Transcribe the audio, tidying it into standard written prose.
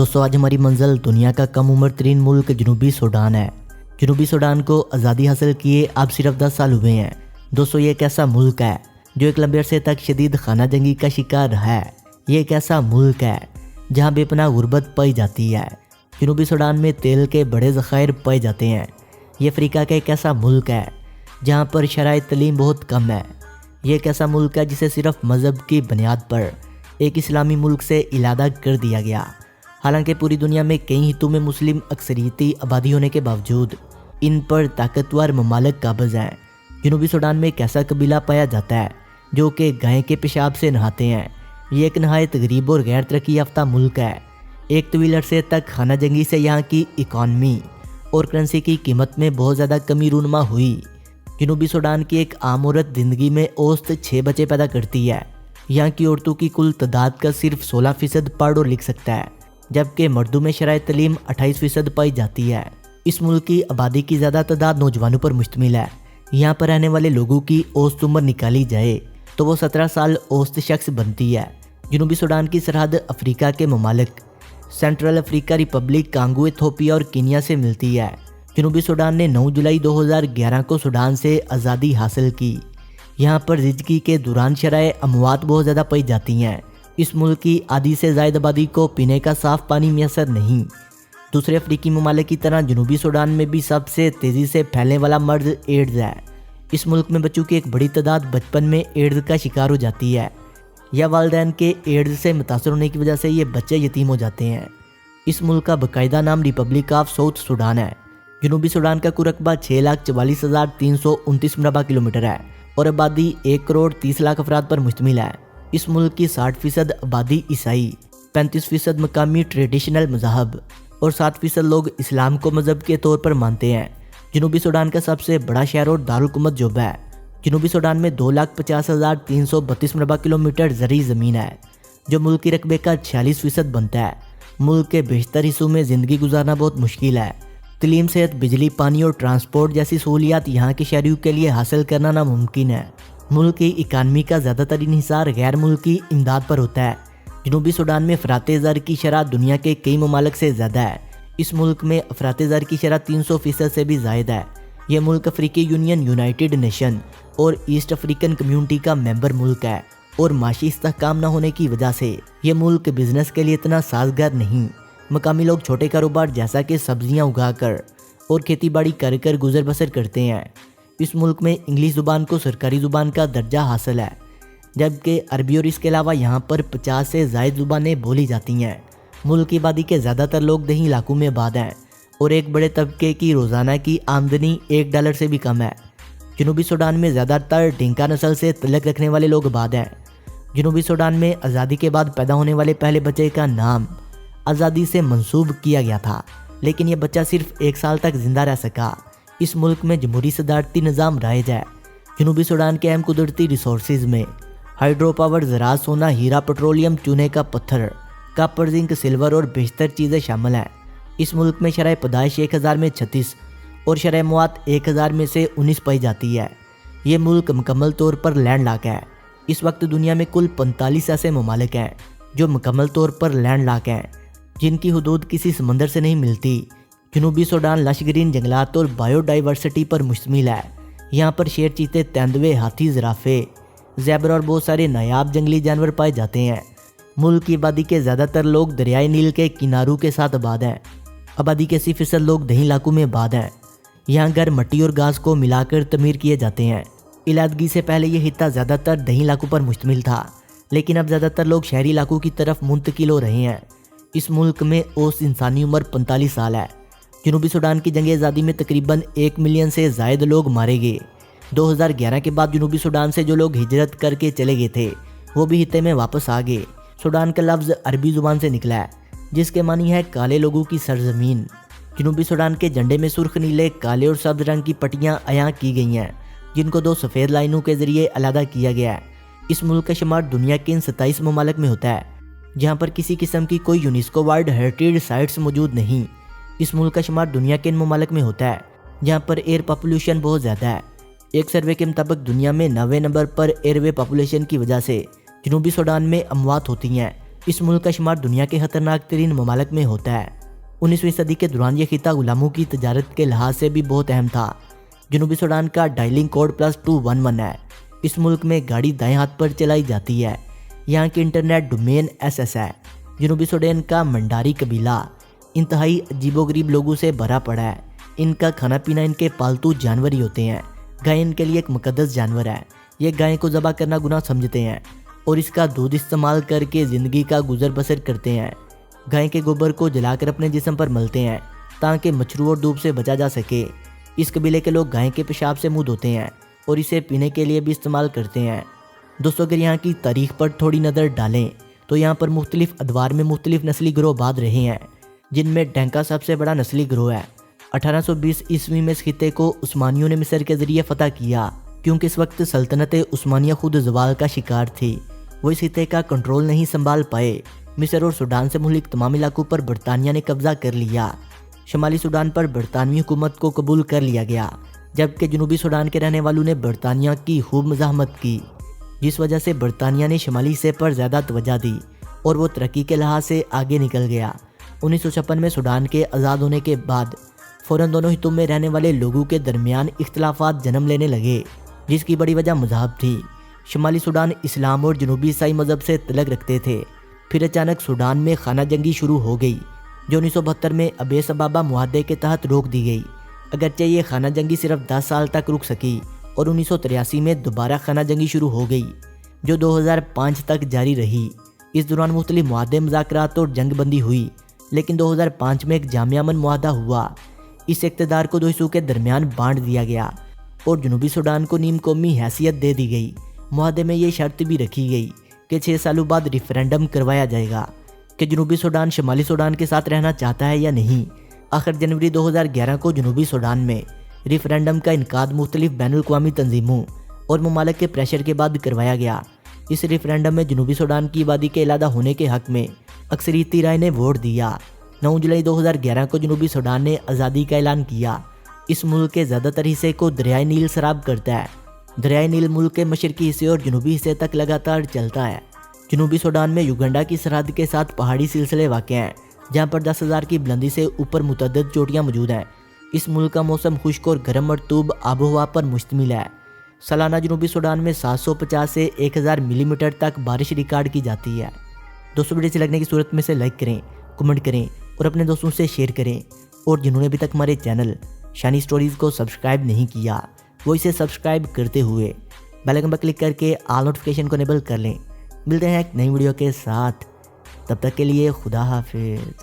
दोस्तों आज हमारी मंजिल दुनिया का कम उम्र तरीन मुल्क जनूबी सूडान है। जनूबी सूडान को आज़ादी हासिल किए अब सिर्फ 10 साल हुए हैं। दोस्तों ये एक ऐसा मुल्क है जो एक लंबे अरसे तक शदीद खाना जंगी का शिकार रहा है। ये एक ऐसा मुल्क है जहाँ बेपनाह गुर्बत पाई जाती है। जनूबी सूडान में तेल के बड़े ज़खायर पाए जाते हैं। ये अफ्रीका का एक ऐसा मुल्क है जहाँ पर शराय तलीम बहुत कम है। ये एक ऐसा मुल्क है जिसे सिर्फ मज़हब की बुनियाद पर एक इस्लामी मुल्क से इलादा कर दिया गया। हालांकि पूरी दुनिया में कई हितों में मुस्लिम अक्सरियती आबादी होने के बावजूद इन पर ताकतवर ममालिक काबिज हैं। जनूबी सूडान में एक ऐसा कबीला पाया जाता है जो कि गाय के पेशाब से नहाते हैं। ये एक नहायत गरीब और गैर तरक्की याफ्ता मुल्क है। एक तवील अरसे तक खाना जंगी से यहाँ की इकॉनमी और करेंसी की कीमत में बहुत ज़्यादा कमी रूनुमा हुई। जनूबी सूडान की एक आम औरत ज़िंदगी में औसत 6 बच्चे पैदा करती है। यहाँ की औरतों की कुल तादाद का सिर्फ 16% पढ़ और लिख सकता है, जबकि मर्दों में शराय तलीम 28% पाई जाती है। इस मुल्क की आबादी की ज़्यादा तादाद नौजवानों पर मुश्तमिल है। यहाँ पर रहने वाले लोगों की औसत उम्र निकाली जाए तो वो 17 साल औसत शख्स बनती है। जनूबी सूडान की सरहद अफ्रीका के ममालिक central Africa Republic, Congo, Ethiopia और कीनिया से मिलती है। जनूबी सूडान ने 9 जुलाई 2011 को सूडान से आज़ादी हासिल की। यहाँ पर ज़िंदगी के दौरान शराय अमवात बहुत ज़्यादा पाई जाती हैं। इस मुल्क की आधी से ज़ायद आबादी को पीने का साफ़ पानी मैसर नहीं। दूसरे अफ्रीकी ममालिक की तरह जनूबी सूडान में भी सबसे तेज़ी से फैलने वाला मर्ज एड्स है। इस मुल्क में बच्चों की एक बड़ी तादाद बचपन में एड्स का शिकार हो जाती है या वालिदैन के एड्स से मुतासर होने की वजह से ये बच्चे यतीम हो जाते हैं। इस मुल्क का बाकायदा नाम रिपब्लिक ऑफ साउथ सूडान है। जनूबी सूडान का कुल रकबा 6,44,329 मरबा किलोमीटर है और आबादी 1,30,00,000 अफराद पर मुश्तमिल है। इस मुल्क की 60% आबादी ईसाई, 35% मकामी ट्रेडिशनल मज़हब और 7% लोग इस्लाम को मज़हब के तौर पर मानते हैं। जनूबी सूडान का सबसे बड़ा शहर और दारुलकुमत जोबा है। जनूबी सूडान में 2,50,332 मरबा किलोमीटर ज़री ज़मीन है जो मुल्क के रकबे का 46% बनता है। मुल्क के बेशतर हिस्सों में ज़िंदगी गुजारना बहुत मुश्किल है। तलीम, सेहत, बिजली, पानी और ट्रांसपोर्ट जैसी सहूलियात यहाँ के शहरियों के लिए हासिल करना नामुमकिन है। मुल्क की इकानमी का ज़्यादातर इन्हिसार गैर मुल्की इमदाद पर होता है। जनूबी सूडान में अफरात ज़र की शरह दुनिया के कई ममालिक से ज़्यादा है। इस मुल्क में अफरात ज़र की शरह 300% से भी ज़ायद है। यह मुल्क अफ्रीकी यूनियन, यूनाइटेड नेशन और ईस्ट अफ्रीकन कम्यूनिटी का मेंबर मुल्क है और माशी इस्तेहकाम न होने की वजह से यह मुल्क बिजनेस के लिए इतना साजगार नहीं। मकामी लोग छोटे कारोबार जैसा कि सब्जियां उगाकर और खेती बाड़ी कर गुजर बसर करते हैं। इस मुल्क में इंग्लिश ज़ुबान को सरकारी ज़ुबान का दर्जा हासिल है, जबकि अरबी और इसके अलावा यहाँ पर 50 से ज़ायद ज़ुबानें बोली जाती हैं। मुल्क की आबादी के ज़्यादातर लोग दही इलाकों में आबाद हैं और एक बड़े तबके की रोज़ाना की आमदनी $1 से भी कम है। जनूबी सूडान में ज़्यादातर डिंका नस्ल से तल्लुक़ रखने वाले लोग आबाद हैं। जनूबी सूडान में आज़ादी के बाद पैदा होने वाले पहले बच्चे का नाम आज़ादी से मंसूब किया गया था, लेकिन यह बच्चा सिर्फ 1 साल तक ज़िंदा रह सका। इस मुल्क में जमहूरी सदारती निज़ाम राइज है। जनूबी सूडान के अहम कुदरती रिसोर्सेज में हाइड्रो पावर, ज़राअत, सोना, हीरा, पेट्रोलियम, चूने का पत्थर, कॉपर, जिंक, सिल्वर और बेशतर चीज़ें शामिल हैं। इस मुल्क में शरह पैदाइश 1000 में 36 और शरह मौत 1000 में से 19 पाई जाती है। ये मुल्क मुकम्मल तौर पर लैंड लॉक है। इस वक्त दुनिया में कुल 45 ऐसे ममालिक हैं जो मुकम्मल तौर पर लैंड लॉक हैं, जिनकी हुदूद किसी समंदर से नहीं मिलती। जनूबी सूडान लश ग्रीन जंगलात और बायोडाइवर्सिटी पर मुश्तमिल है। यहाँ पर शेर, चीते, तेंदुए, हाथी, ज़राफ़े, ज़ेब्रा और बहुत सारे नायाब जंगली जानवर पाए जाते हैं। मुल्क की आबादी के ज़्यादातर लोग दरियाए नील के किनारों के साथ आबाद हैं। आबादी के 80% लोग दही इलाकों में आबाद हैं। यहाँ घर मिट्टी और घास को मिलाकर तमीर किए जाते हैं। इलादगी से पहले ये हिस्सा ज़्यादातर दही इलाकों पर मुश्तमिल था, लेकिन अब ज़्यादातर लोग शहरी इलाकों की तरफ मुंतकिल हो रहे हैं। इस मुल्क में औसत इंसानी उम्र 45 साल है। जनूबी सूडान की जंग आज़ादी में तकरीबन 1 मिलियन से ज़ायद लोग मारे गए। 2011 के बाद जनूबी सूडान से जो लोग हिजरत करके चले गए थे वो भी हिस्से में वापस आ गए। सूडान का लफ्ज़ अरबी ज़ुबान से निकला है जिसके मानी है काले लोगों की सरजमीन। जनूबी सूडान के झंडे में सुर्ख, नीले, काले और सब्ज रंग की पट्टियाँ अयां की गई हैं, जिनको 2 सफ़ेद लाइनों के ज़रिए अलहदा किया गया है। इस मुल्क का शुमार दुनिया के इन 27 ममालिक में होता है जहाँ पर किसी किस्म की कोई यूनेस्को वर्ल्ड हेरिटेज साइट्स मौजूद नहीं। इस मुल्क का शुमार दुनिया के इन ममालिक में होता है जहाँ पर एयर पॉपुलेशन बहुत ज़्यादा है। एक सर्वे के मुताबिक दुनिया में 90 नंबर पर एयरवे पॉपुलेशन की वजह से जनूबी सूडान में अमवात होती हैं। اس ملک کا شمار دنیا کے خطرناک ترین ممالک میں ہوتا ہے۔ 19ویں صدی کے دوران یہ خطہ غلاموں کی تجارت کے لحاظ سے بھی بہت اہم تھا۔ جنوبی سوڈان کا ڈائلنگ کوڈ +211 ہے۔ اس ملک میں گاڑی دائیں ہاتھ پر چلائی جاتی ہے۔ یہاں کی انٹرنیٹ ڈومین SS ہے۔ جنوبی سوڈان کا منڈاری قبیلہ انتہائی عجیب و غریب لوگوں سے بھرا پڑا ہے۔ ان کا کھانا پینا ان کے پالتو جانور ہی ہوتے ہیں۔ گائے ان کے لیے ایک مقدس جانور ہے۔ یہ گائے کو ذبح کرنا گناہ سمجھتے ہیں اور اس کا دودھ استعمال کر کے زندگی کا گزر بسر کرتے ہیں۔ گائے کے گوبر کو جلا کر اپنے جسم پر ملتے ہیں تاکہ مچھروں اور دھوپ سے بچا جا سکے۔ اس قبیلے کے لوگ گائے کے پیشاب سے منہ دھوتے ہیں اور اسے پینے کے لیے بھی استعمال کرتے ہیں۔ دوستو اگر یہاں کی تاریخ پر تھوڑی نظر ڈالیں تو یہاں پر مختلف ادوار میں مختلف نسلی گروہ آباد رہے ہیں، جن میں ڈینکا سب سے بڑا نسلی گروہ ہے۔ 1820 عیسوی میں اس خطے کو عثمانیوں نے مصر کے ذریعے فتح کیا، کیونکہ اس وقت سلطنت عثمانیہ خود زوال کا شکار تھی۔ وہ اس خطے کا کنٹرول نہیں سنبھال پائے۔ مصر اور سوڈان سے ملک تمام علاقوں پر برطانیہ نے قبضہ کر لیا۔ شمالی سوڈان پر برطانوی حکومت کو قبول کر لیا گیا، جبکہ جنوبی سوڈان کے رہنے والوں نے برطانیہ کی خوب مزاحمت کی، جس وجہ سے برطانیہ نے شمالی حصے پر زیادہ توجہ دی اور وہ ترقی کے لحاظ سے آگے نکل گیا۔ 1956 میں سوڈان کے آزاد ہونے کے بعد فوراً دونوں خطوں میں رہنے والے لوگوں کے درمیان اختلافات جنم لینے لگے، جس کی بڑی وجہ مذہب تھی۔ شمالی سوڈان اسلام اور جنوبی عیسائی مذہب سے تعلق رکھتے تھے۔ پھر اچانک سوڈان میں خانہ جنگی شروع ہو گئی، جو 1972 میں ابیس ابابا معاہدے کے تحت روک دی گئی۔ اگرچہ یہ خانہ جنگی صرف 10 سال تک رک سکی اور 1983 میں دوبارہ خانہ جنگی شروع ہو گئی، جو 2005 تک جاری رہی۔ اس دوران مختلف معاہدے، مذاکرات اور جنگ بندی ہوئی، لیکن 2005 میں ایک جامع امن معاہدہ ہوا۔ اس اقتدار کو دو حصوں کے درمیان بانٹ دیا گیا اور جنوبی سوڈان کو نیم قومی حیثیت دے دی گئی۔ معاہدے میں یہ شرط بھی رکھی گئی کہ 6 سالوں بعد ریفرینڈم کروایا جائے گا کہ جنوبی سوڈان شمالی سوڈان کے ساتھ رہنا چاہتا ہے یا نہیں۔ آخر جنوری 2011 کو جنوبی سوڈان میں ریفرینڈم کا انعقاد مختلف بین الاقوامی تنظیموں اور ممالک کے پریشر کے بعد کروایا گیا۔ اس ریفرینڈم میں جنوبی سوڈان کی آبادی کے علیحدہ ہونے کے حق میں اکثریتی رائے نے ووٹ دیا۔ 9 جولائی 2011 کو جنوبی سوڈان نے آزادی کا اعلان کیا۔ اس ملک کے زیادہ تر حصے کو دریائے نیل سراب کرتا ہے۔ دریائے نیل ملک کے مشرقی حصے اور جنوبی حصے تک لگاتار چلتا ہے۔ جنوبی سوڈان میں یوگنڈا کی سرحد کے ساتھ پہاڑی سلسلے واقع ہیں، جہاں پر 10,000 کی بلندی سے اوپر متعدد چوٹیاں موجود ہیں۔ اس ملک کا موسم خشک اور گرم مرطوب آب و ہوا پر مشتمل ہے۔ سالانہ جنوبی سوڈان میں 750 سے 1000 ملی میٹر تک بارش ریکارڈ کی جاتی ہے۔ دوستوں ویڈیو سے لگنے کی صورت میں سے لائک کریں، کمنٹ کریں اور اپنے دوستوں سے شیئر کریں، اور جنہوں نے ابھی تک ہمارے چینل شانی سٹوریز کو سبسکرائب نہیں کیا وہ اسے سبسکرائب کرتے ہوئے بیل آئکن پر کلک کر کے آل نوٹیفیکیشن کو انیبل کر لیں۔ ملتے ہیں ایک نئی ویڈیو کے ساتھ، تب تک کے لیے خدا حافظ۔